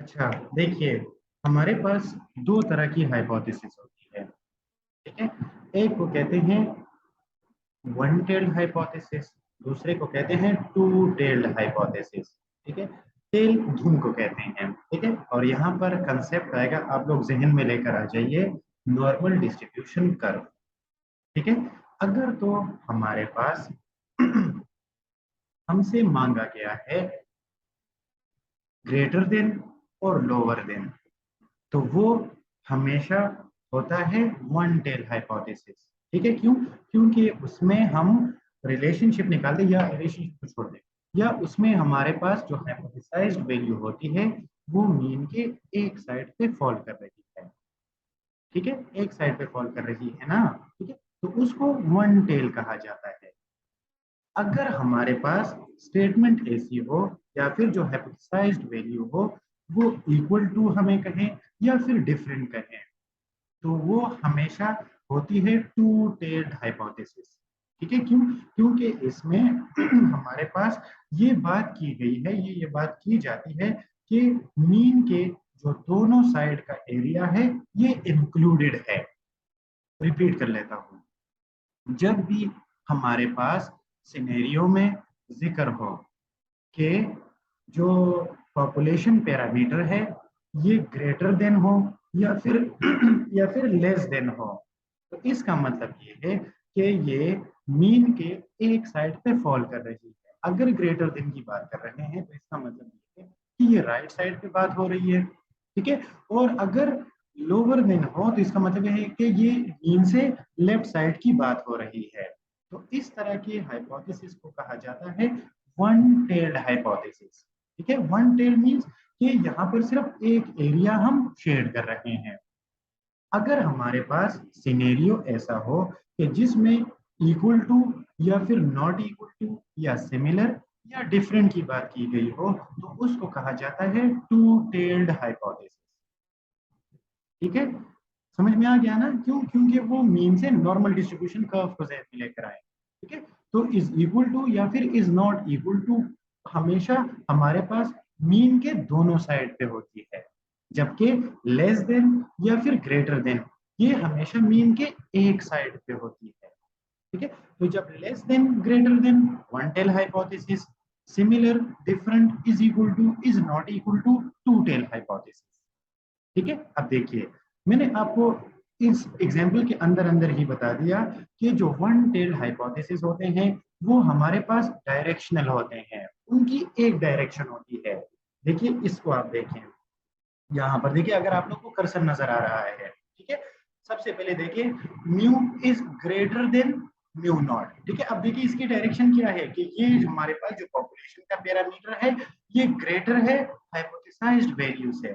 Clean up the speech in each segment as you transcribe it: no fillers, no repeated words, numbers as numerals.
अच्छा, देखिए, हमारे पास दो तरह की हाइपोथेसिस होती है। ठीक है, एक को कहते हैं वन टेल्ड हाइपोथेसिस, दूसरे को कहते हैं टू टेल्ड हाइपोथेसिस। ठीक है, टेल धुन को कहते हैं। ठीक है, और यहाँ पर कंसेप्ट आएगा, आप लोग जहन में लेकर आ जाइए, नॉर्मल डिस्ट्रीब्यूशन कर्व। ठीक है, अगर तो हमारे पास हमसे मांगा गया है ग्रेटर देन और लोअर देन, तो वो हमेशा होता है वन टेल हाइपोथेसिस। ठीक है, क्यों? क्योंकि उसमें हम रिलेशनशिप निकालते, या रिलेशनशिप को छोड़ दें, या उसमें हमारे पास जो हाइपोथेसाइज्ड वैल्यू होती है वो मीन के एक साइड पे फॉल कर रही है। ठीक है, एक साइड पे फॉल कर रही है ना। ठीक है, तो उसको वन टेल कहा जाता है। अगर हमारे पास स्टेटमेंट ऐसी हो, या फिर जो हाइपोथेसाइज्ड वैल्यू हो वो इक्वल टू हमें कहें या फिर डिफरेंट कहें, तो वो हमेशा होती है टू टेल्ड हाइपोथेसिस। ठीक है, क्यों? क्योंकि इसमें हमारे पास ये बात की गई है, ये बात की जाती है कि मीन के जो दोनों साइड का एरिया है ये इंक्लूडेड है। रिपीट कर लेता हूँ, जब भी हमारे पास सिनेरियो में जिक्र हो कि जो पॉपुलेशन पैरामीटर है ये ग्रेटर देन हो या फिर या फिर लेस देन हो, तो इसका मतलब ये है कि ये मीन के एक साइड पे फॉल कर रही है। अगर ग्रेटर देन की बात कर रहे हैं तो इसका मतलब ये है कि ये राइट साइड पे बात हो रही है। ठीक है, और अगर लोअर देन हो तो इसका मतलब है कि ये मीन से लेफ्ट साइड की बात हो रही है। तो इस तरह की हाइपोथेसिस को कहा जाता है वन टेल्ड हाइपोथेसिस। ठीक है, वन टेल मींस कि यहाँ पर सिर्फ एक एरिया हम शेड कर रहे हैं। अगर हमारे पास सिनेरियो ऐसा हो कि जिसमें इक्वल टू या फिर नॉट इक्वल टू या सिमिलर या डिफरेंट की बात की गई हो, तो उसको कहा जाता है टू टेल्ड हाइपोथेसिस। ठीक है, समझ में आ गया ना? क्यों? क्योंकि वो मीन से नॉर्मल डिस्ट्रीब्यूशन कर्व को जहन में लेकर आए। ठीक है, तो इज इक्वल टू या फिर इज नॉट इक्वल टू हमेशा हमारे पास मीन के दोनों साइड पे होती है, जबकि लेस देन या फिर ग्रेटर देन ये हमेशा मीन के एक साइड पे होती है। ठीक है, तो जब less than greater than one tail hypothesis, similar different is equal to is not equal to two tail hypothesis. ठीक है, अब देखिए, मैंने आपको इस एग्जाम्पल के अंदर अंदर ही बता दिया कि जो वन टेल हाइपोथेसिस होते हैं वो हमारे पास डायरेक्शनल होते हैं, उनकी एक डायरेक्शन होती है। देखिए, इसको आप देखें, यहाँ पर देखिए, अगर आप लोग को कर्सर नजर आ रहा है, ठीक है, सबसे पहले देखिए mu is greater than mu not. ठीक है, अब देखिए इसकी डायरेक्शन क्या है कि ये हमारे पास जो पॉपुलेशन का पैरामीटर है ये ग्रेटर है हाइपोथेसाइज्ड वैल्यू से।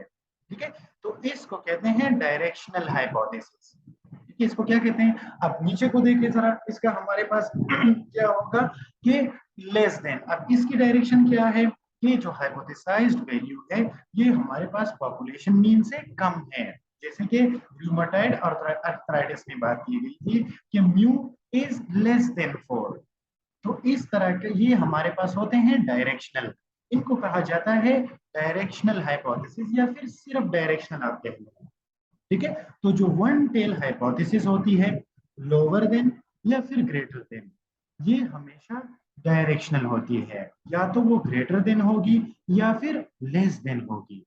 ठीक है, तो इसको कहते हैं डायरेक्शनल हाइपोथेसिस। ठीक है, इसको क्या कहते हैं? अब नीचे को देखिए जरा, इसका हमारे पास क्या होगा कि लेस देन। अब इसकी डायरेक्शन क्या है? ये जो हाइपोथेसाइज्ड वैल्यू है ये हमारे पास पॉपुलेशन मीन से कम है। जैसे कि रूमेटॉइड और अर्थराइटिस में बात की गई थी कि म्यू इज लेस देन 4। तो इस तरह के ये हमारे पास होते हैं डायरेक्शनल, इनको कहा जाता है डायरेक्शनल हाइपोथेसिस या फिर सिर्फ डायरेक्शनल आप कह लो। ठीक है, तो जो वन टेल हाइपोथेसिस होती है लोअर देन या फिर ग्रेटर देन, ये हमेशा डायरेक्शनल होती है, या तो वो ग्रेटर देन होगी या फिर लेस देन होगी।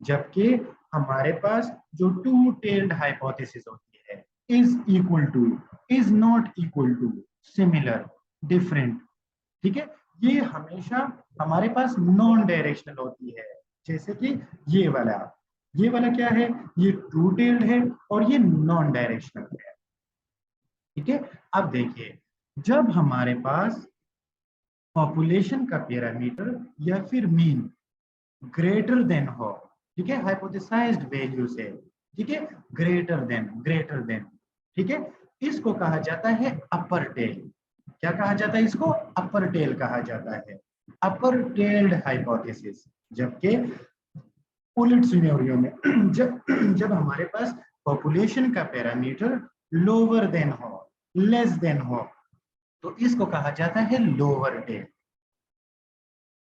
जबकि हमारे पास जो टू टेल्ड हाइपोथेसिस होती है is equal to, is not equal to, similar, different, ठीक है, ये हमेशा हमारे पास नॉन डायरेक्शनल होती है। जैसे कि ये वाला क्या है? ये टू टेल्ड है और ये नॉन डायरेक्शनल है। ठीक है, अब देखिए, जब हमारे पास पॉपुलेशन का पैरामीटर या फिर मीन ग्रेटर देन हो, ठीक है, हाइपोथेसाइज्ड वैल्यू से, ठीक है, ग्रेटर देन, ठीक है, इसको कहा जाता है अपर टेल। क्या कहा जाता है इसको? अपर टेल कहा जाता है, अपर टेल्ड हाइपोथेसिस। जबकि उलट सिनेरियो में जब जब हमारे पास पॉपुलेशन का पैरामीटर लोअर देन हो, लेस देन हो, तो इसको कहा जाता है लोअर टेल।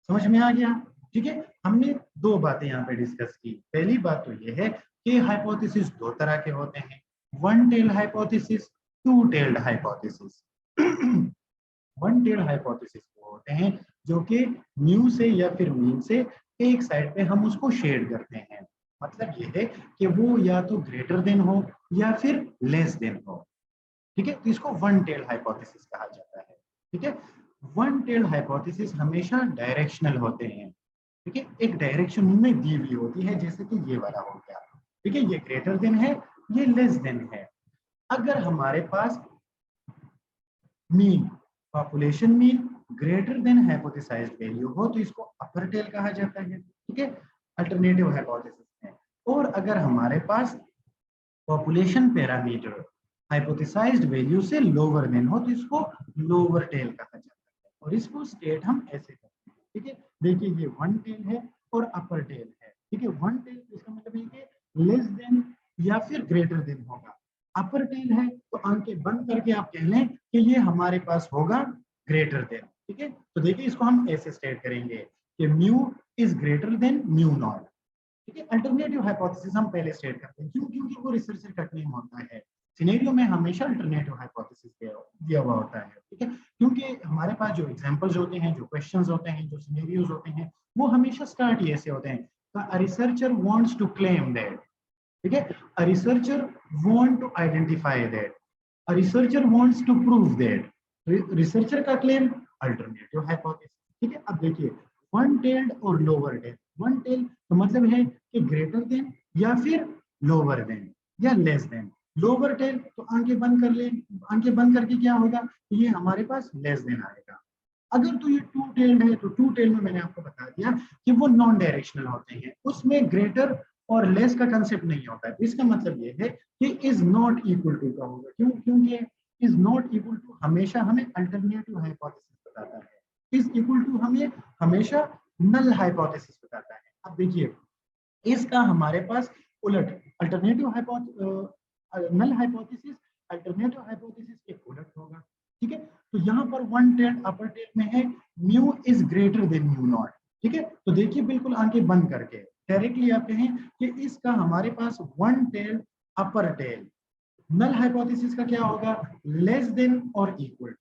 समझ में आ गया? ठीक है, हमने दो बातें यहाँ पे डिस्कस की। पहली बात तो ये है कि हाइपोथेसिस दो तरह के होते हैं, one tail hypothesis, two tailed hypothesis. One tail hypothesis वो होते हैं जो कि न्यू से या फिर मीन से एक साइड पे हम उसको शेड करते हैं। मतलब ये है कि वो या तो ग्रेटर देन हो या फिर लेस देन हो। ठीक है, तो इसको वन टेल हाइपोथेसिस कहा जाता है। ठीक है, वन टेल हाइपोथेसिस हमेशा डायरेक्शनल होते हैं। ठीक है, एक डायरेक्शन में दी हुई होती है, जैसे कि ये वाला हो गया। ठीक है, ये ग्रेटर देन है, ये लेस देन है। अगर हमारे पास mean, population mean greater than hypothesised value हो तो इसको अपर टेल कहा जाता है। ठीक है, अल्टरनेटिव हाइपोथेसिस है। और अगर हमारे पास पॉपुलेशन पैरामीटर हाइपोथेसाइज्ड वैल्यू से लोअर देन हो तो इसको लोअर टेल कहा जाता है। और इसको स्टेट हम ऐसे करते हैं। ठीक है, देखिए ये वन टेल है और अपर टेल है। ठीक है, वन टेल इसका मतलब है कि लेस देन या फिर ग्रेटर देन होगा। अपर टेल है तो आंखें बंद करके आप कह लें कि ये हमारे पास होगा ग्रेटर देन। ठीक है, तो देखिए इसको हम ऐसे स्टेट करेंगे कि mu is greater than mu not. ठीक है, अल्टरनेटिव हाइपोथेसिस हम पहले स्टेट करते हैं। क्यों? क्योंकि वो रिसर्चर का क्लेम होता है। सिनेरियो में हमेशा अल्टरनेटिव हाइपोथेसिस दिया हुआ होता है। ठीक है, क्योंकि हमारे पास जो एग्जांपल्स होते हैं, जो क्वेश्चंस होते हैं, जो सिनेरियोज होते हैं, वो हमेशा स्टार्ट ही ऐसे होते हैं। A researcher wants to claim that. ठीक है, a researcher want to identify that, a researcher wants to prove that. Researcher का क्लेम अल्टरनेटिव हाइपोथेसिस। ठीक है, अब देखिए वन टेल्ड और लोअर टेल्ड। वन टेल तो मतलब है कि ग्रेटर देन या फिर लोअर देन या लेस देन। लोअर टेल तो आंखें बंद कर ले, आंखें बंद करके क्या होगा, ये हमारे पास लेस देन आएगा। अगर तो ये टू टेल्ड है तो टू टेल्ड में मैंने आपको बता दिया कि वो नॉन डायरेक्शनल होते हैं, उसमें ग्रेटर और लेस का कंसेप्ट नहीं होता है। इसका मतलब ये है कि इज नॉट इक्वल टू का होगा। क्यों? क्योंकि इज नॉट इक्वल टू हमेशा हमें अल्टरनेटिव हाइपोथेसिस बताता है। इज इक्वल टू हमें हमेशा नल हाइपोथेसिस बताता है। अब देखिए इसका हमारे पास उलट alternative null hypothesis alternative hypothesis के उलट होगा। ठीक है, तो यहाँ पर वन टेल्ड अपर टेल्ड में है mu is greater than mu not. ठीक है, तो देखिए बिल्कुल आंखें बंद करके डायरेक्टली आप कहें कि इसका हमारे पास वन टेल्ड अपर टेल नल हाइपोथेसिस का क्या होगा, लेस देन और इक्वल।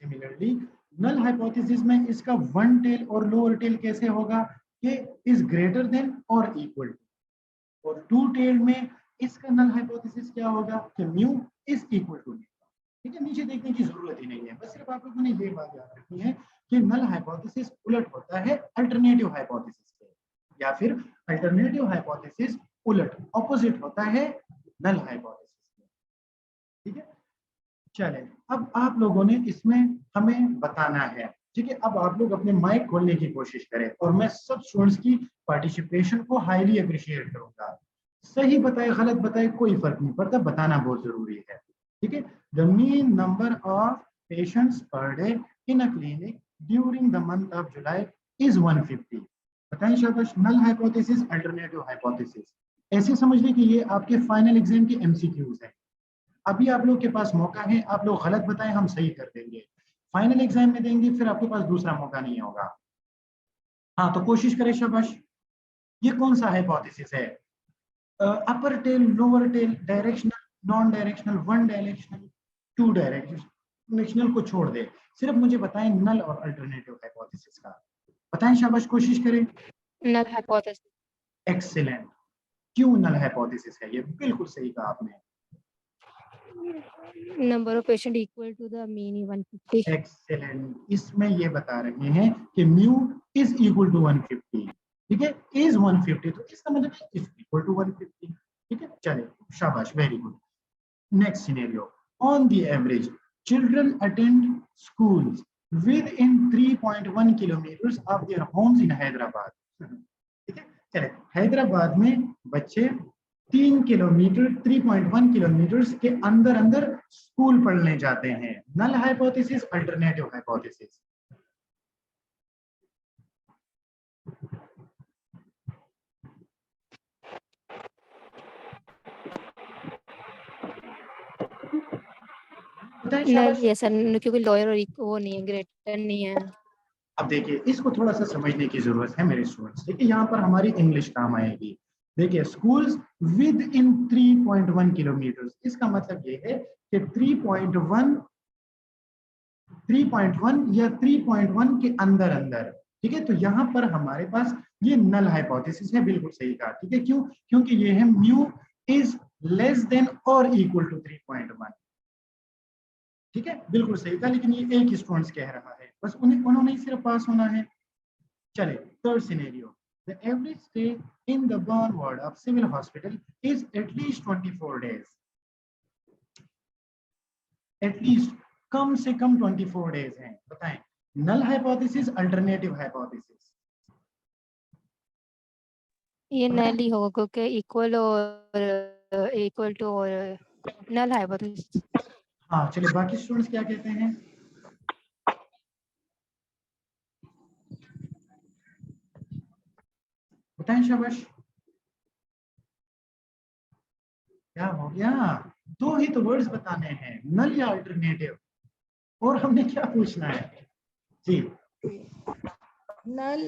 सिमिलरली नल हाइपोथेसिस में इसका वन टेल और लोअर टेल कैसे होगा, कि इज ग्रेटर देन और इक्वल टू। और टू टेल में इसका नल हाइपोथेसिस क्या होगा कि म्यू इज इक्वल टू। ठीक है, नीचे देखने की जरूरत ही नहीं है, बस सिर्फ आप लोगों ने ये बात याद रखनी है कि नल हाइपोथेसिस उलट होता है अल्टरनेटिव हाइपोथेसिस के, या फिर अल्टरनेटिव हाइपोथेसिस उलट ऑपोजिट होता है नल हाइपोथेसिस के। ठीक है, चलें अब आप लोगों ने इसमें हमें बताना है। ठीक है, अब आप लोग अपने माइक खोलने की कोशिश करें और मैं सब स्टूडेंट्स की पार्टिसिपेशन को हाईली अप्रिशिएट करूंगा। सही बताए गलत बताए कोई फर्क नहीं पड़ता, बताना बहुत जरूरी है। ठीक है, the mean number of patients per day in a clinic during the month of July is 150। बताएं शाबाश, नल हाइपोथेसिस अल्टरनेटिव हाइपोथेसिस। ऐसे समझ लें कि ये आपके फाइनल एग्जाम के एमसीक्यूज हैं। अभी आप लोग के पास मौका है, आप लोग गलत बताएं हम सही कर देंगे। फाइनल एग्जाम में देंगे फिर आपके पास दूसरा मौका नहीं होगा। हाँ तो कोशिश करें शाबाश। ये कौन सा हाइपोथेसिस है? Upper tail, lower tail, directional, non directional, one directional, two directional को छोड़ दे, सिर्फ मुझे बताएं नल और अल्टरनेटिव हाइपोथेसिस का। बताएं शाबाश, कोशिश करें। Null hypothesis. एक्सीलेंट। क्यों नल हाइपोथेसिस है? ये बिल्कुल सही कहा आपने। Number of patient equal to the mean 150। Excellent, इसमें ये बता रहे हैं कि म्यू इज इक्वल टू 150। ठीक है, इज 150 तो इसका मतलब इज इक्वल टू 150। ठीक है, चलिए शाबाश, very good. Next scenario, on the average children attend schools within 3.1 kilometres of their homes in Hyderabad. ठीक है, चलिए हैदराबाद में बच्चे 3 किलोमीटर 3.1 किलोमीटर के अंदर अंदर स्कूल पढ़ने जाते हैं। Null hypothesis alternative hypothesis. Null, ये सर क्योंकि लॉयर और वो नहीं है, ग्रेटर नहीं है। अब देखिए इसको थोड़ा सा समझने की जरूरत है मेरे स्टूडेंट्स। देखिए यहाँ पर हमारी इंग्लिश काम आएगी। देखिए स्कूल्स विद इन 3.1 किलोमीटर, इसका मतलब ये है कि 3.1 या 3.1 के अंदर अंदर। ठीक है, तो यहाँ पर हमारे पास ये नल हाइपोथेसिस है, बिल्कुल सही कहा। ठीक है, क्यों? क्योंकि ये है म्यू इज लेस देन और इक्वल टू 3.1। ठीक है, बिल्कुल सही था, लेकिन ये एक स्टूडेंट कह रहा है, बस उन्होंने ही सिर्फ पास होना है। चले third scenario, the average stay in the burn ward of civil hospital is at least 24 days। At least कम से कम 24 डेज हैं। बताएं, नल हाइपोथेसिस, अल्टरनेटिव हाइपोथेसिस? ये नल ही होगा क्योंकि इक्वल और इक्वल टू और नल हाइपोथेसिस। हाँ चलिए, बाकी स्टूडेंट्स क्या कहते हैं? बताएं, शाबाश। क्या हो गया? दो ही तो वर्ड्स बताने हैं, नल या अल्टरनेटिव, और हमने क्या पूछना है जी? नल।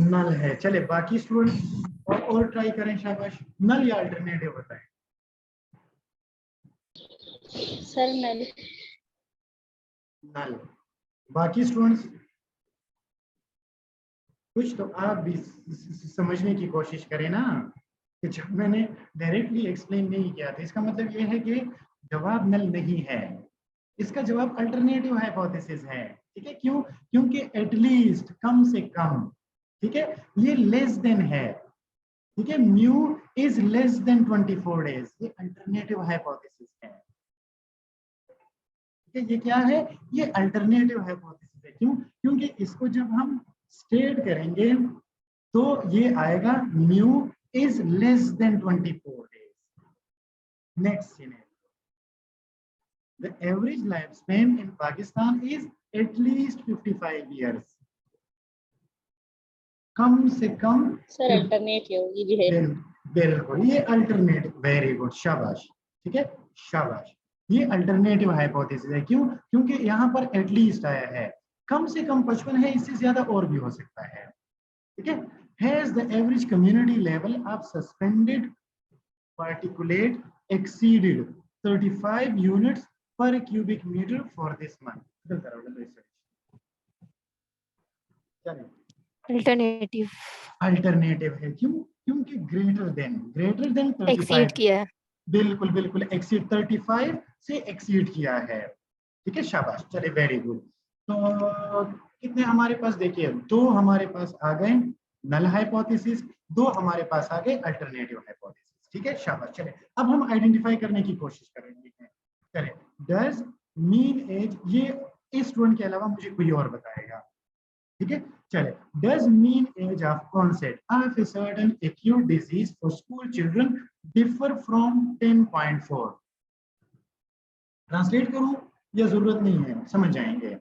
नल है। चले बाकी स्टूडेंट और ट्राई करें, शाबाश। नल या अल्टरनेटिव बताएं। सर नल। नल। बाकी स्टूडेंट्स कुछ तो आप भी समझने की कोशिश करें ना, कि जब मैंने डायरेक्टली एक्सप्लेन नहीं किया था, इसका मतलब ये है कि जवाब नल नहीं है, इसका जवाब अल्टरनेटिव हाइपोथेसिस है। ठीक है, क्यों? क्योंकि एटलीस्ट कम से कम, ठीक है, ये लेस देन है। ठीक है, mu is less then 24 days, ये अल्टरनेटिव हाइपोथेसिस है। ठीक है, ये क्या है? ये अल्टरनेटिव हाइपोथेसिस है। क्यों? क्योंकि इसको जब हम स्टेट करेंगे तो ये आएगा mu is less then 24 days. Next scenario, the average life span in Pakistan is at least 55 years। कम से कम। सर अल्टरनेटिव ये भी है। बिल्कुल, ये अल्टरनेटिव, वेरी गुड, शाबाश। ठीक है, शाबाश, ये अल्टरनेटिव हाइपोथेसिस है। क्यों? क्योंकि यहाँ पर एटलीस्ट आया है, कम से कम 55 है, इससे ज्यादा और भी हो सकता है। ठीक है, has the average community level of suspended particulate exceeded 35 units per cubic meter for this month। Alternative alternative है। क्यों? क्योंकि ग्रेटर देन 35। एक्सीड किया है। बिल्कुल बिल्कुल, एक्सीड 35 से एक्सीड किया है। ठीक है, शाबाश, चले, वेरी गुड। तो कितने हमारे पास? देखिए दो हमारे पास आ गए नल हाइपोथेसिस, दो हमारे पास आ गए अल्टरनेटिव हाइपोथेसिस। ठीक है, शाबाश। चले अब हम आइडेंटिफाई करने की कोशिश करेंगे। चले, डज मीन एज, ये इस स्टूडेंट के अलावा मुझे कोई और बताएगा। ठीक है, चले, does mean age of onset of a certain acute disease for school children differ from 10.4? Translate करूं या जरूरत नहीं है? समझ जाएंगे।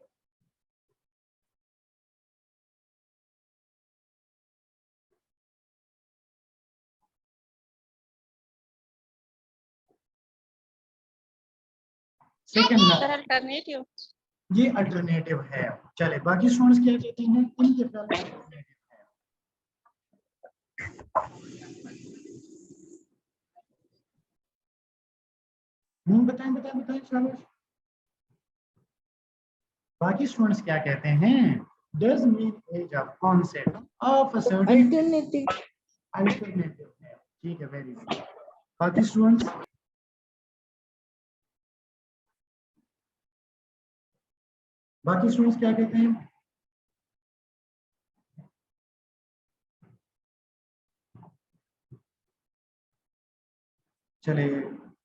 Second, sir alternative. ये अल्टरनेटिव है। चले बाकी स्टूडेंट्स क्या कहते हैं? इनके ख्याल में अल्टरनेटिव है। बताएं बताएं बताएं, शाबाश। बाकी स्टूडेंट्स क्या कहते हैं? Does mean age of concept of a certain alternative. Alternative है। ठीक है, वेरी गुड। बाकी स्टूडेंट्स क्या कहते हैं? चले,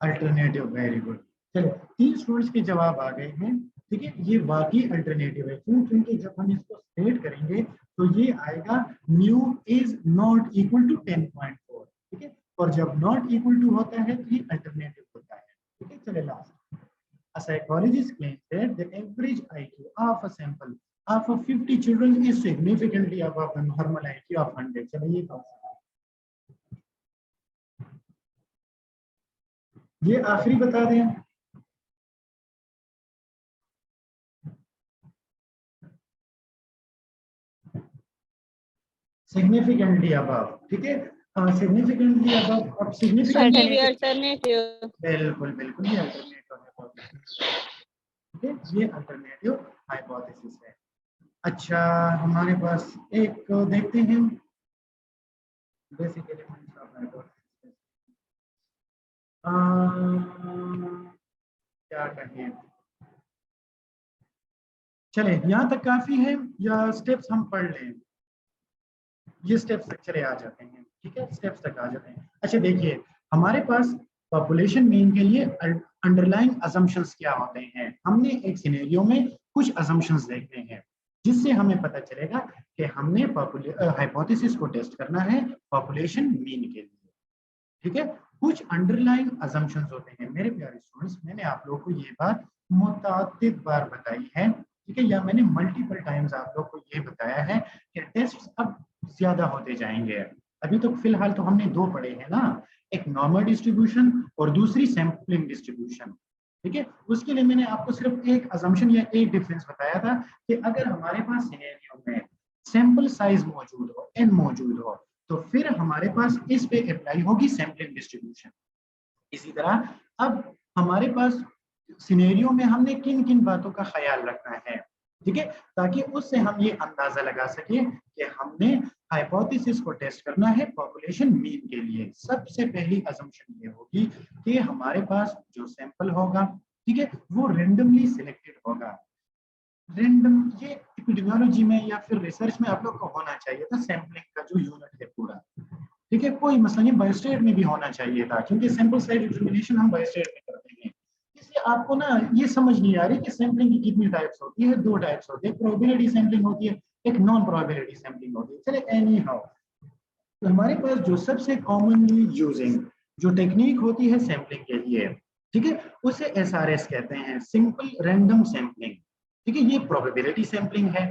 अल्टरनेटिव, वेरी गुड। चलो 3 स्टूडेंट्स के जवाब आ गए हैं। ठीक है, ये बाकी अल्टरनेटिव है। क्यों? क्योंकि जब हम इसको स्टेट करेंगे तो ये आएगा mu is not equal to 10.4। ठीक है, और जब नॉट इक्वल टू होता है तो ये अल्टरनेटिव होता है। ठीक है, चले last, a psychologist claims that the average IQ of a sample of 50 children is significantly above the normal IQ of 100। चलो ये कौन सा है? ये आखिरी बता दें। सिग्निफिकेंटली अबव, ठीक है, सिग्निफिकेंटली अबव। अब Sir, maybe सिग्निफिकेंटली, alternative. बिल्कुल बिल्कुल ये अल्टरनेटिव हाइपोथेसिस, ठीक है, ये अल्टरनेटिव हाइपोथेसिस है। अच्छा, हमारे पास एक देखते हैं बेसिक एलिमेंट्स ऑफ हाइपोथेसिस, क्या कहें, चले यहाँ तक काफी है या स्टेप्स हम पढ़ लें? ये स्टेप्स तक चले आ जाते हैं, ठीक है, स्टेप्स तक आ जाते हैं। अच्छा देखिए, हमारे पास पॉपुलेशन मीन के लिए अंडरलाइंग असम्पशंस क्या होते हैं। हमने एक सिनेरियो में कुछ असम्पशंस देखने हैं जिससे हमें पता चलेगा कि हमने हाइपोथेसिस को टेस्ट करना है पॉपुलेशन मीन के लिए, ठीक है। कुछ अंडरलाइंग असम्पशंस होते हैं मेरे प्यारे स्टूडेंट्स, मैंने आप लोगों को ये बात मुतअद्दिद बार बताई है, ठीक है, या मैंने मल्टीपल टाइम्स आप लोग को ये बताया है कि टेस्ट अब ज्यादा होते जाएंगे। अभी तो फिलहाल तो हमने दो पढ़े हैं ना, एक नॉर्मल डिस्ट्रीब्यूशन और दूसरी सैंपलिंग डिस्ट्रीब्यूशन, ठीक है। उसके लिए मैंने आपको सिर्फ एक असम्पशन या एक डिफरेंस बताया था कि अगर हमारे पास सिनेरियो में सैंपल साइज मौजूद हो, एन मौजूद हो, तो फिर हमारे पास इस पे अप्लाई होगी सैंपलिंग डिस्ट्रीब्यूशन। इसी तरह अब हमारे पास सिनेरियो में हमने किन किन बातों का ख्याल रखना है, ठीक है, ताकि उससे हम ये अंदाजा लगा सके कि हमने हाइपोथेसिस को टेस्ट करना है पॉपुलेशन मीन के लिए। सबसे पहली असम्पशन ये होगी कि हमारे पास जो सैंपल होगा, ठीक है, वो रेंडमली सिलेक्टेड होगा। रैंडम, ये एपिडेमियोलॉजी में या फिर रिसर्च में आप लोग को होना चाहिए था, सैंपलिंग का जो यूनिट है पूरा, ठीक है, कोई मसला नहीं, बायोस्टेट में भी होना चाहिए था, क्योंकि सैंपल साइज डिटरमिनेशन हम बायोस्टेट में करते हैं। इसलिए आपको ना ये समझ नहीं आ रही कि सैंपलिंग की कितनी टाइप्स होती है। दो टाइप्स होती है, प्रोबेबिलिटी सैंपलिंग होती है, एक नॉन प्रोबेबिलिटी सैंपलिंग होती है। चले एनी हाउ, तो हमारे पास जो सबसे कॉमनली यूजिंग जो टेक्निक होती है सैंपलिंग के लिए, ठीक है, उसे एसआरएस कहते हैं, सिंपल रैंडम सैंपलिंग, ठीक है। ये प्रोबेबिलिटी सैंपलिंग है।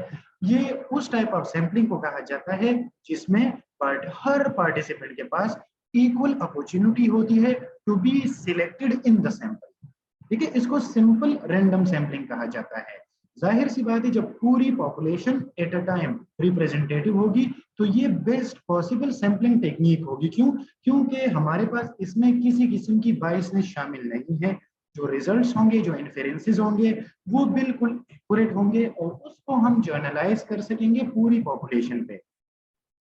ये उस टाइप ऑफ सैंपलिंग को कहा जाता है जिसमें हर पार्टिसिपेंट के पास इक्वल अपॉर्चुनिटी होती है to be selected in the sample, ठीक है। इसको सिंपल रैंडम सैंपलिंग कहा जाता है। जाहिर सी बात है, जब पूरी population at a time representative होगी तो ये बेस्ट पॉसिबल सैंपलिंग टेक्निक होगी। क्यों? क्योंकि हमारे पास इसमें किसी किस्म की बायसनेस शामिल नहीं है। जो रिजल्ट्स होंगे, जो इन्फेरेंसेस होंगे, वो बिल्कुल एक्यूरेट होंगे और उसको हम जर्नलाइज कर सकेंगे पूरी पॉपुलेशन पे,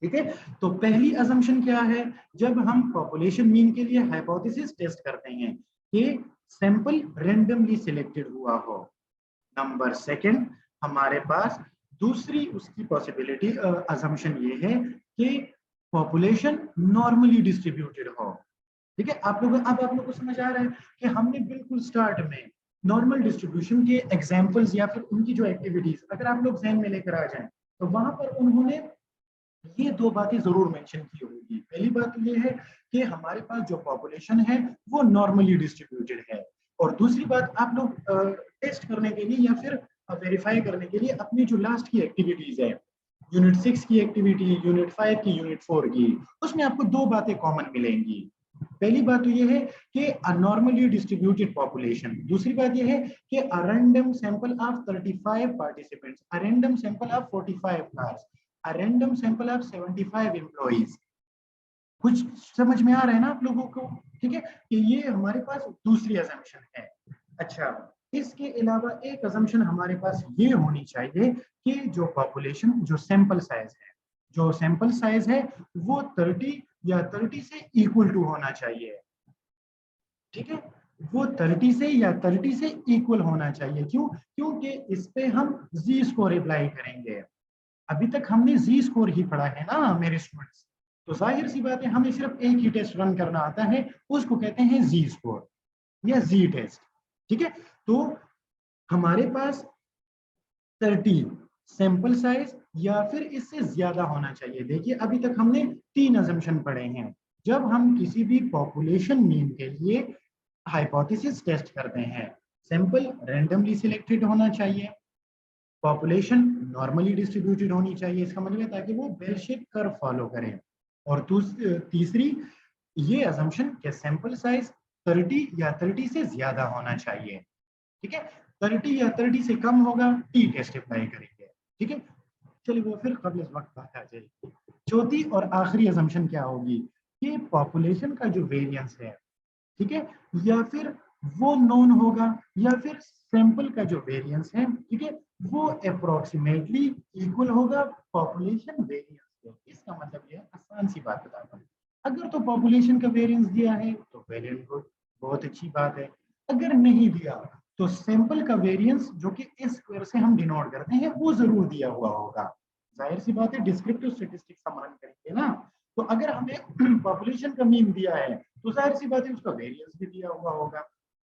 ठीक है। तो पहली असम्पशन क्या है, जब हम पॉपुलेशन मीन के लिए हाइपोथेसिस टेस्ट करते हैं कि सैंपल रैंडमली सिलेक्टेड हुआ हो। नंबर सेकंड, हमारे पास दूसरी उसकी पॉसिबिलिटी असम्पशन ये है कि पॉपुलेशन नॉर्मली डिस्ट्रीब्यूटेड हो, ठीक है। आप लोग, अब आप लोग को समझ आ रहा है कि हमने बिल्कुल स्टार्ट में नॉर्मल डिस्ट्रीब्यूशन के एग्जांपल्स या फिर उनकी जो एक्टिविटीज अगर आप लोग ध्यान में लेकर आ जाएं तो वहां पर उन्होंने ये दो बातें जरूर मेंशन की होगी। पहली बात ये है कि हमारे पास जो पॉपुलेशन है वो नॉर्मली डिस्ट्रीब्यूटेड है, और दूसरी बात आप लोग टेस्ट करने के लिए या फिर वेरीफाई करने के लिए अपनी जो लास्ट की एक्टिविटीज है, यूनिट 6 की एक्टिविटी, यूनिट 5 की, यूनिट 4 की, उसमें आपको दो बातें कॉमन मिलेंगी। पहली बात तो ये है कि अ नॉर्मली डिस्ट्रीब्यूटेड पॉपुलेशन, दूसरी बात ये है कि a random sample of 35 participants, a random sample of 45 cars, a random sample of 75 employees. कुछ समझ में आ रहा है ना आप लोगों को, ठीक है, कि ये हमारे पास दूसरी असम्पशन है। अच्छा, इसके अलावा एक असम्पशन हमारे पास ये होनी चाहिए कि जो पॉपुलेशन, जो सैंपल साइज है, जो सैंपल साइज है वो 30 या 30 से इक्वल टू होना चाहिए, ठीक है, वो 30 से या 30 से इक्वल होना चाहिए। क्यों? क्योंकि इस पे हम जी स्कोर अप्लाई करेंगे। अभी तक हमने जी स्कोर ही पढ़ा है ना मेरे स्टूडेंट्स, तो जाहिर सी बात है हमें सिर्फ एक ही टेस्ट रन करना आता है, उसको कहते हैं जी स्कोर या जी टेस्ट, ठीक है। तो हमारे पास 30 सैंपल साइज या फिर इससे ज्यादा होना चाहिए। देखिए अभी तक हमने तीन असम्पशन पढ़े हैं। जब हम किसी भी पॉपुलेशन मीन के लिए हाइपोथेसिस टेस्ट करते हैं, सैंपल रैंडमली सिलेक्टेड होना चाहिए, पॉपुलेशन नॉर्मली डिस्ट्रीब्यूटेड होनी चाहिए, इसका मतलब है ताकि वो बेल शेप कर्व फॉलो करें, और तीसरी ये असम्पशन कि सैंपल साइज 30 या 30 से ज्यादा होना चाहिए, ठीक है। 30 या 30 से कम होगा टी टेस्ट अप्लाई करेंगे, ठीक है। चलिए वो फिर कबल इस वक्त बात आ जाएगी। चौथी और आखिरी असम्पशन क्या होगी कि पॉपुलेशन का जो वेरिएंस है, ठीक है, या फिर वो नोन होगा या फिर सैंपल का जो वेरिएंस है, ठीक है, वो अप्रोक्सीमेटली इक्वल होगा पॉपुलेशन वेरिएंस के। इसका मतलब ये आसान सी बात बताता हूँ, अगर तो पॉपुलेशन का वेरिएंस दिया है तो वेल एंड गुड, बहुत अच्छी बात है। अगर नहीं दिया तो सैंपल का वेरिएंस जो कि एस स्क्वायर से हम डिनोट करते हैं वो जरूर दिया हुआ होगा। जाहिर सी बात है, डिस्क्रिप्टिव स्टैटिस्टिक्स हम रन करेंगे ना, तो अगर हमें पॉपुलेशन का मीन दिया है तो जाहिर सी बात है उसका वेरिएंस भी दिया हुआ होगा,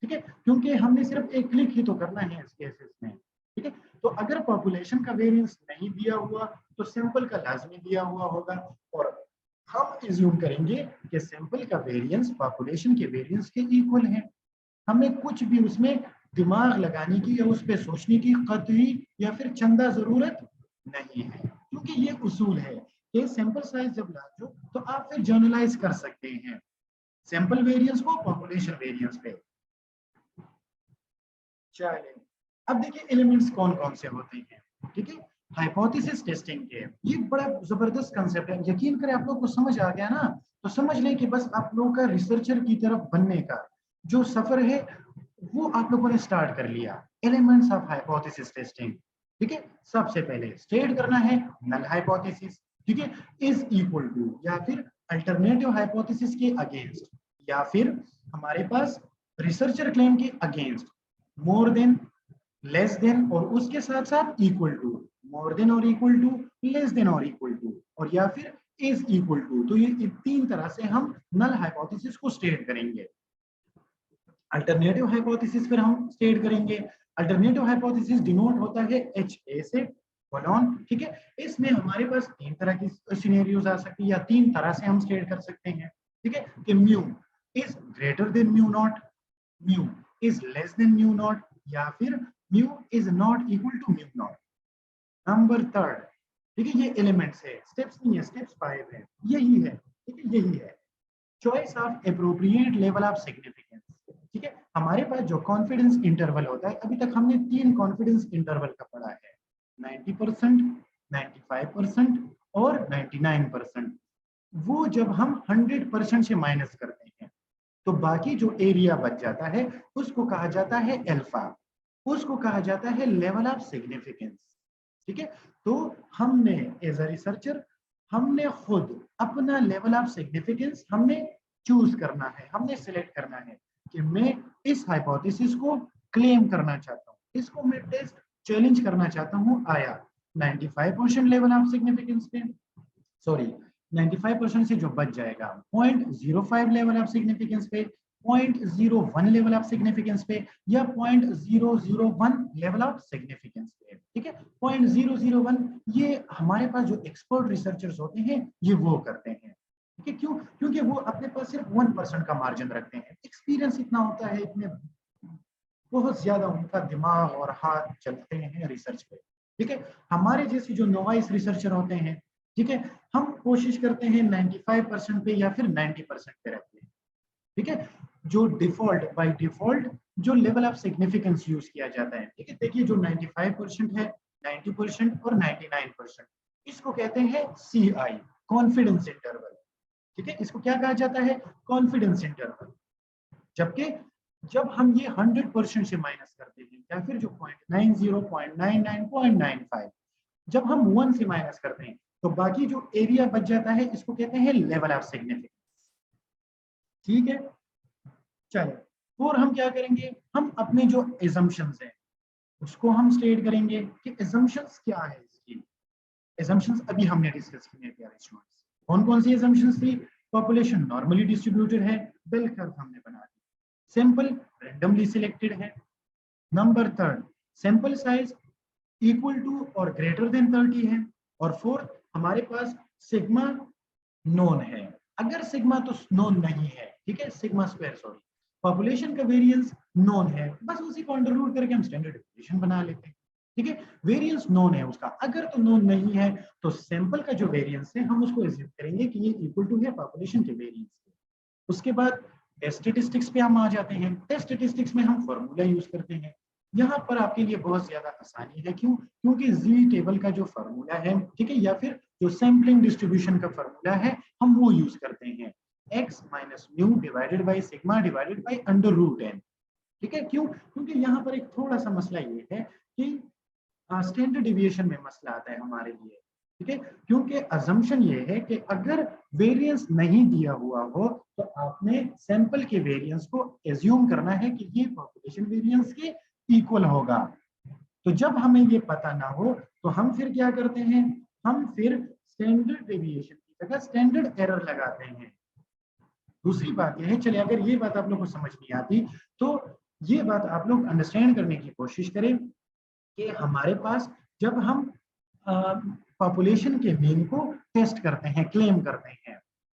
ठीक है, क्योंकि हमने सिर्फ एक क्लिक ही तो करना है इस केसेस में, ठीक है। तो अगर पॉपुलेशन का वेरिएंस नहीं दिया हुआ तो सैंपल का लाजमी दिया हुआ होगा, और हम एज्यूम करेंगे कि सैंपल का वेरिएंस पॉपुलेशन के वेरिएंस के इक्वल है। हमें कुछ भी उसमें दिमाग लगाने की या उस पर सोचने की कतई या फिर चंदा जरूरत नहीं है, क्योंकि ये उसूल है कि सैंपल साइज जब लार्ज हो तो आप फिर जनरलाइज कर सकते हैं सैंपल वेरिएंस को पॉपुलेशन वेरिएंस पे। चलिए अब देखिए एलिमेंट्स कौन कौन से होते हैं, ठीक है। हाइपोथेसिस टेस्टिंग के ये बड़ा जबरदस्त कंसेप्ट है, यकीन करें आप लोग को समझ आ गया ना, तो समझ लें कि बस आप लोगों का रिसर्चर की तरफ बनने का जो सफर है वो आप लोगों ने स्टार्ट कर लिया। एलिमेंट्स ऑफ हाइपोथेसिस टेस्टिंग, ठीक है। सबसे पहले स्टेट करना है नल हाइपोथेसिस, ठीक है, इज इक्वल टू या फिर अल्टरनेटिव हाइपोथेसिस के अगेंस्ट, या फिर हमारे पास रिसर्चर क्लेम के against, more than, less than और उसके साथ साथ इक्वल टू, मोर देन और इक्वल टू, लेस देन और इक्वल टू, और या फिर इज इक्वल टू। तो ये तीन तरह से हम नल हाइपोथेसिस को स्टेट करेंगे। अल्टरनेटिव हाइपोथेसिस फिर हम स्टेट करेंगे। अल्टरनेटिव हाइपोथेसिस डिनोट होता है एच ए से, कोलोन, ठीक है। इसमें हमारे पास तीन तरह की सिनेरियोज आ सकती है या तीन तरह से हम स्टेट कर सकते हैं, ठीक है, कि mu is greater than mu not, mu is less than mu not, या फिर mu is not equal to mu not. Number third, ठीक है, ये एलिमेंट्स है, स्टेप्स नहीं है, स्टेप्स 5 है, यही है, ठीक है, यही है। Choice of appropriate level of significance, ठीक है। हमारे पास जो कॉन्फिडेंस इंटरवल होता है, अभी तक हमने 3 कॉन्फिडेंस इंटरवल का पढ़ा है, 90%, 95% और 99%। वो जब हम 100% से माइनस करते हैं तो बाकी जो एरिया बच जाता है उसको कहा जाता है अल्फा, उसको कहा जाता है लेवल ऑफ सिग्निफिकेंस, ठीक है। तो हमने एज अ रिसर्चर हमने खुद अपना लेवल ऑफ सिग्निफिकेंस हमने चूज करना है, हमने सिलेक्ट करना है कि मैं इस हाइपोथेसिस को क्लेम करना चाहता हूँ, इसको मैं टेस्ट चैलेंज करना चाहता हूँ, आया 95% लेवल ऑफ सिग्निफिकेंस पे, सॉरी 95% से जो बच जाएगा 0.05 लेवल ऑफ सिग्निफिकेंस पे, 0.01 लेवल ऑफ सिग्निफिकेंस पे, या 0.001 लेवल ऑफ सिग्निफिकेंस पे, ठीक है। 0.001 ये हमारे पास जो एक्सपर्ट रिसर्चर्स होते हैं ये वो करते हैं, ठीक है। क्यों? क्योंकि वो अपने पास सिर्फ 1% का मार्जिन रखते हैं, एक्सपीरियंस इतना होता है, इतने बहुत ज्यादा उनका दिमाग और हाथ चलते हैं रिसर्च पे, ठीक है। हमारे जैसे जो नोवाइस रिसर्चर होते हैं, ठीक है, हम कोशिश करते हैं 95% पे या फिर 90% पे रहते हैं, ठीक है। जो डिफॉल्ट बाय डिफॉल्ट जो लेवल ऑफ सिग्निफिकेंस यूज किया जाता है, ठीक है, देखिए जो 95% है, 90% और 99%, इसको कहते हैं CI, कॉन्फिडेंस इंटरवल, ठीक है। इसको क्या कहा जाता है? Confidence interval. जबकि जब हम ये 100% से माइनस करते हैं या फिर जो 0.90, 0.99, 0.95, जब हम 1 से माइनस करते हैं तो बाकी जो एरिया बच जाता है इसको कहते हैं लेवल ऑफ सिग्निफिकेंस, ठीक है। चलो और हम क्या करेंगे, हम अपने जो assumptions हैं उसको हम स्टेट करेंगे कि assumptions क्या है इसकी। assumptions अभी हमने डिस्कस किए प्यारे स्टूडेंट्स, कौन कौन सी assumptions थी? पॉपुलेशन नॉर्मली डिस्ट्रीब्यूटेड है, बेल कर्व हमने बना दी, सैंपल रैंडमली सिलेक्टेड है, number third sample size equal to और ग्रेटर देन 30 है, और फोर्थ हमारे पास सिग्मा नोन है। अगर सिग्मा तो नोन नहीं है, ठीक है, सिग्मा स्क्वायर सॉरी, पॉपुलेशन का वेरिएंस नोन है, बस उसी को अंडर रूट करके हम स्टैंडर्ड डेविएशन बना लेते हैं, ठीक है। वेरिएंस नोन है उसका, अगर तो नोन नहीं है तो सैंपल का जो वेरिएंस है हम उसको एज्यूम करेंगे कि ये इक्वल टू है पॉपुलेशन के वेरिएंस के। उसके बाद टेस्ट स्टैटिस्टिक्स पे हम आ जाते हैं। टेस्ट स्टैटिस्टिक्स में हम फॉर्मूला यूज करते हैं, यहाँ पर आपके लिए बहुत ज्यादा आसानी है, क्यों? क्योंकि जी टेबल का जो फॉर्मूला है, ठीक है, या फिर जो सैम्पलिंग डिस्ट्रीब्यूशन का फॉर्मूला है हम वो यूज करते हैं, x minus mu divided by sigma divided by under root n. ठीक है, क्यों? क्योंकि यहाँ पर एक थोड़ा सा मसला ये है कि स्टैंडर्ड डिविएशन में मसला आता है हमारे लिए। ठीक है, क्योंकि अजम्पशन ये है कि अगर वेरिएंस नहीं दिया हुआ हो तो आपने सैंपल के वेरिएंस को एज्यूम करना है कि ये पॉपुलेशन वेरिएंस के इक्वल होगा। तो जब हमें ये पता ना हो तो हम फिर क्या करते हैं, हम फिर स्टैंडर्ड डेविएशन की जगह स्टैंडर्ड एरर लगाते हैं। दूसरी बात यह है, चलिए अगर ये बात आप लोग को समझ नहीं आती तो ये बात आप लोग अंडरस्टैंड करने की कोशिश करें कि हमारे पास जब हम पॉपुलेशन के मीन को टेस्ट करते हैं, क्लेम करते हैं,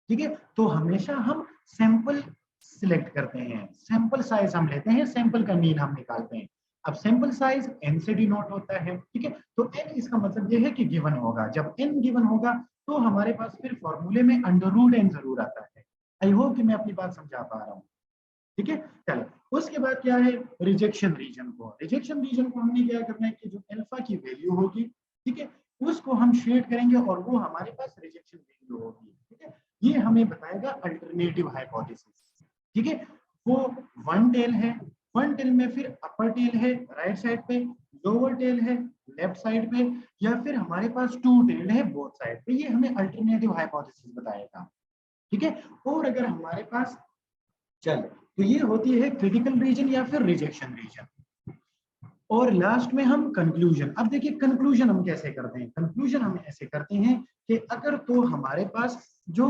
ठीक है, तो हमेशा हम सैंपल सिलेक्ट करते हैं, सैंपल साइज हम लेते हैं, सैंपल का मीन हम निकालते हैं। अब सैंपल साइज n से डिनोट होता है, ठीक है, तो n इसका मतलब ये है कि गिवन होगा। जब n गिवन होगा तो हमारे पास फिर फॉर्मूले में अंडर रूट n जरूर आता है। आई होप कि मैं अपनी बात समझा पा रहा हूँ। ठीक है, चलो उसके बाद क्या है, रिजेक्शन रीजन को। रिजेक्शन रीजन को हमने क्या करना है कि जो अल्फा की वैल्यू होगी, ठीक है, उसको हम शेड करेंगे और वो हमारे पास रिजेक्शन वैल्यू होगी। ठीक है, ये हमें बताएगा अल्टरनेटिव हाइपोथेसिस। ठीक है, वो वन टेल है, वन टेल में फिर अपर टेल है राइट साइड पे, लोअर टेल है लेफ्ट साइड पे, या फिर हमारे पास टू टेल है बोथ साइड पे। ये हमें अल्टरनेटिव हाइपोथेसिस बताएगा। ठीक है, और अगर हमारे पास चल तो ये होती है क्रिटिकल रीजन या फिर रिजेक्शन रीजन। और लास्ट में हम कंक्लूजन। अब देखिए कंक्लूजन हम कैसे करते हैं, कंक्लूजन हम ऐसे करते हैं कि अगर तो हमारे पास जो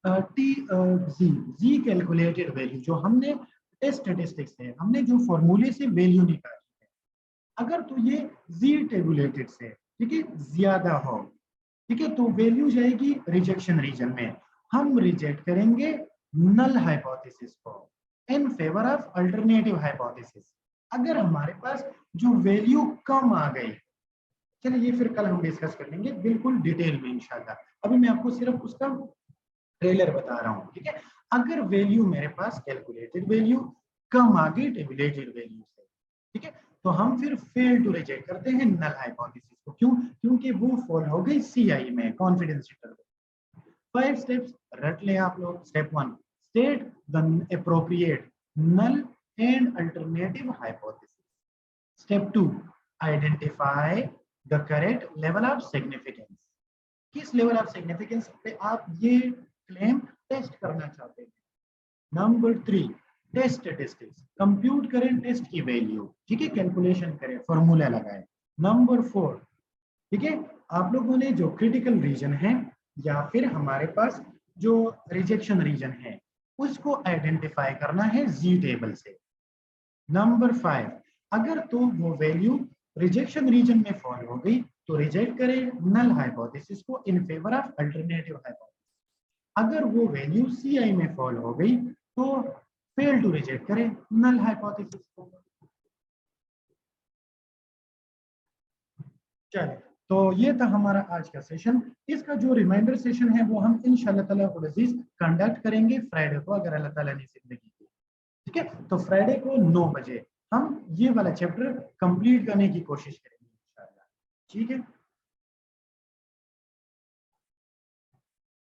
जी कैलकुलेटेड वैल्यू जो हमने टेस्ट स्टैटिस्टिक्स है, हमने जो फॉर्मूले से वैल्यू निकाली है, अगर तो ये जी टेबुलेटेड से, ठीक है, ज्यादा हो, ठीक है, तो वैल्यू जाएगी रिजेक्शन रीजन में। हम रिजेक्ट करेंगे नल हाइपोथेसिस को in favour of alternative hypothesis. अगर हमारे पास जो वैल्यू कम आ गई, चलिए ये फिर कल हम डिस्कस कर लेंगे बिल्कुल डिटेल में इंशाल्लाह। अभी मैं आपको सिर्फ उसका ट्रेलर बता रहा हूँ। ठीक है, अगर वैल्यू मेरे पास कैलकुलेटेड वैल्यू कम आ गई टेबुलेटेड वैल्यू से, ठीक है, तो हम फिर फेल टू रिजेक्ट करते हैं नल हाइपोथेसिस को। क्यों? क्योंकि वो फॉल हो गई सीआई में, कॉन्फिडेंस इंटरवल। 5 स्टेप्स रट ले आप लोग। Step 1, state the appropriate null and alternative hypothesis. Step 2, identify the correct level of significance. किस लेवल ऑफ सिग्निफिकेंस पे आप ये क्लेम टेस्ट करना चाहते हैं। नंबर 3, टेस्ट स्टैटिस्टिक्स, कंप्यूट करें टेस्ट की वैल्यू, ठीक है, कैलकुलेशन करें, फॉर्मूला लगाएं। नंबर 4, ठीक है, आप लोगों ने जो क्रिटिकल रीजन है या फिर हमारे पास जो रिजेक्शन रीजन है उसको आइडेंटिफाई करना है जी टेबल से। नंबर 5, अगर तो वो वैल्यू रिजेक्शन रीजन में फॉल हो गई तो रिजेक्ट करें नल हाइपोथेसिस को in favour of alternative hypothesis. अगर वो वैल्यू सीआई में फॉल हो गई तो फेल टू रिजेक्ट करें नल हाइपोथेसिस को। चलिए, तो ये था हमारा आज का सेशन। इसका जो रिमाइंडर सेशन है वो हम इंशाल्लाह ताला अज़ीज कंडक्ट करेंगे फ्राइडे को, अगर अल्लाह ताला ने जिंदगी दी। ठीक है, तो फ्राइडे को 9 बजे हम ये वाला चैप्टर कंप्लीट करने की कोशिश करेंगे इंशाल्लाह। ठीक है।